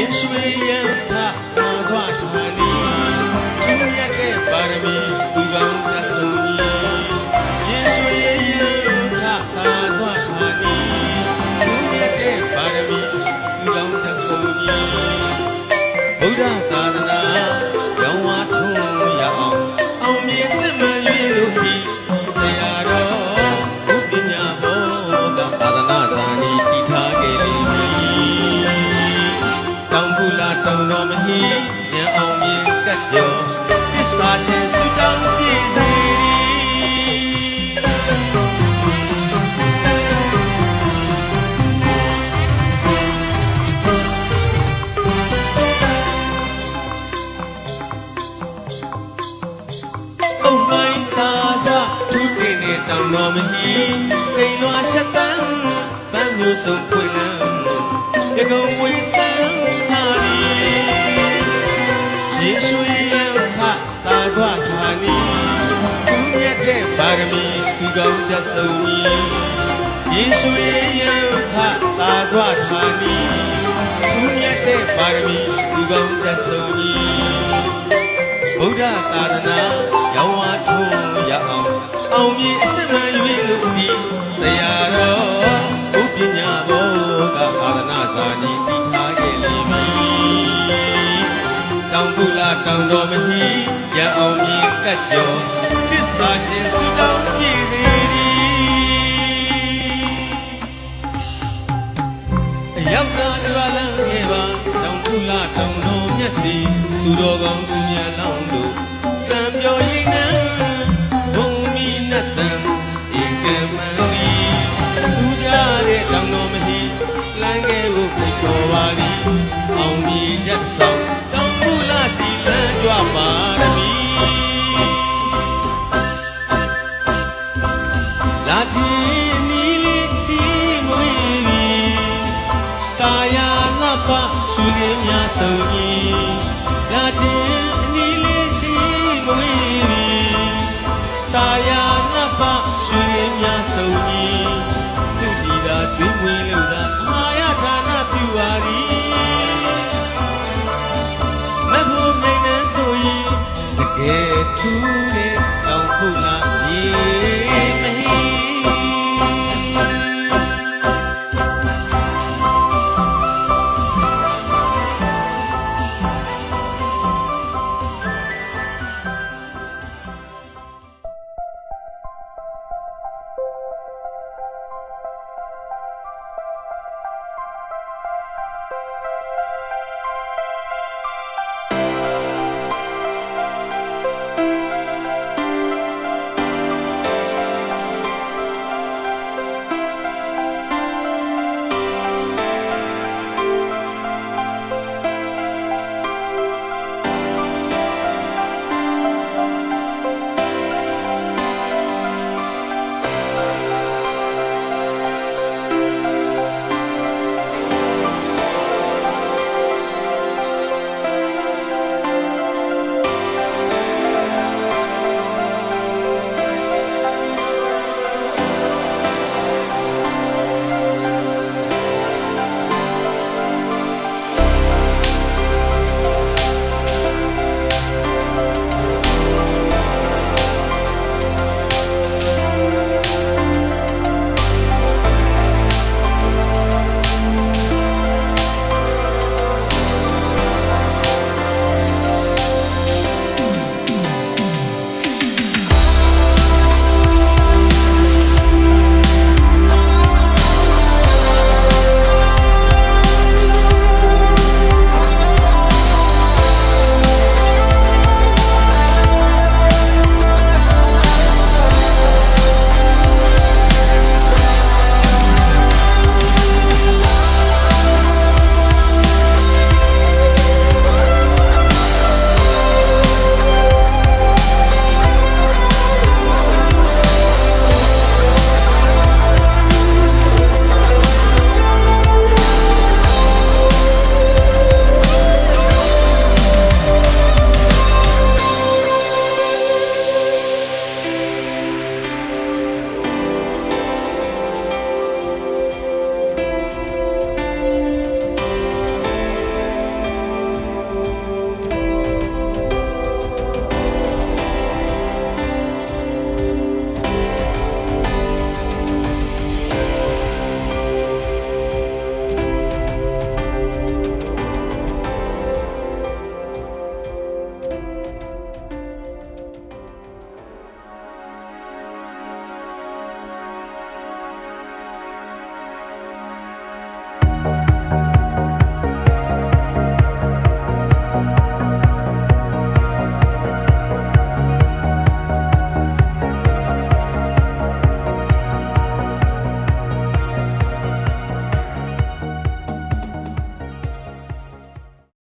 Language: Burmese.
ရင်ရွှေရံထသာစွာဌာနီသူမြတ်တဲ့ပါရမီသူကောင်းတတ်ဆုံးကြီးရင်ရွှေရံထသာစွာဌာနီသူမြတ်တဲ့ပါရမီသူကောင်းတတ်ဆုံးကြီးဗုဒ္ဓသာသနာရောင်းဝါထုံးရအောင်မြင်စစ်မှန်၍လို့ဒီဆရာတော်ဘုပညာဘောကသာသနာဇာနီတည်ထားခဲ့လိမ့်မည်တောင်ကူလာတောင်တော်မဟိဉာဏ်အောင်မြင်တတ်ကြောသစ္စာရှင်ဆုတောင်းပြည့်စေတောင်တော်မဟိတိမ်လွာရှက်တန်းဗန်းမျိုးစုံပွင့်လန်းရကုံဝေးဆန်းနာရီယေရှုရဲ့ခသာစွာဌာနီသူမြတ်တဲ့ပါရမီသူကောင်းတတ်ဆုံးကြီးယေရှုရဲ့ခသာစွာဌာနီသူမြတ်တဲ့ပါရမီသူကောင်းတတ်ဆုံးကြီးဗုဒ္ဓသာသနာရောင်းဝါထုံးရအောင်မြင်အစစ်မှန်၍လို့ဒီဆရာတော်ဘုပညာဘောကသာသနာဇာနီတည်ထားခဲ့လိမ့်မည်တောင်ကူလာတောင်တော်မဟိရန်အောင်မြင်ကတ်ကြောသစ္စာရှင်ဆုတောင်းပြည့်စေသည်ရောက်သာကြွလန်းခဲ့ပါတောင်ကူလာတောင်တော်မျက်စီသူတော်ကောင်းသူများလောင်းတို့စံပြောရိပ်နှံဘုံမီနတ်တံဧကမံဒီသူကြတဲ့တောင်တော်မဟိလမ်းခဲ့ဖို့ဖိတ်ခေါ်ပါသည်အောင်မြင်ရက်ဆောင်တောင်ကူလာစီလန်းကြွပါရမည်လာခြင်းနီလေးဒီမွေပြီကာယလပရှုလေးများဆုံးကြီးလာခြင်းနီလေးဒီမွေပြီတာယာလပရှုရင်းများဆုံးကြီး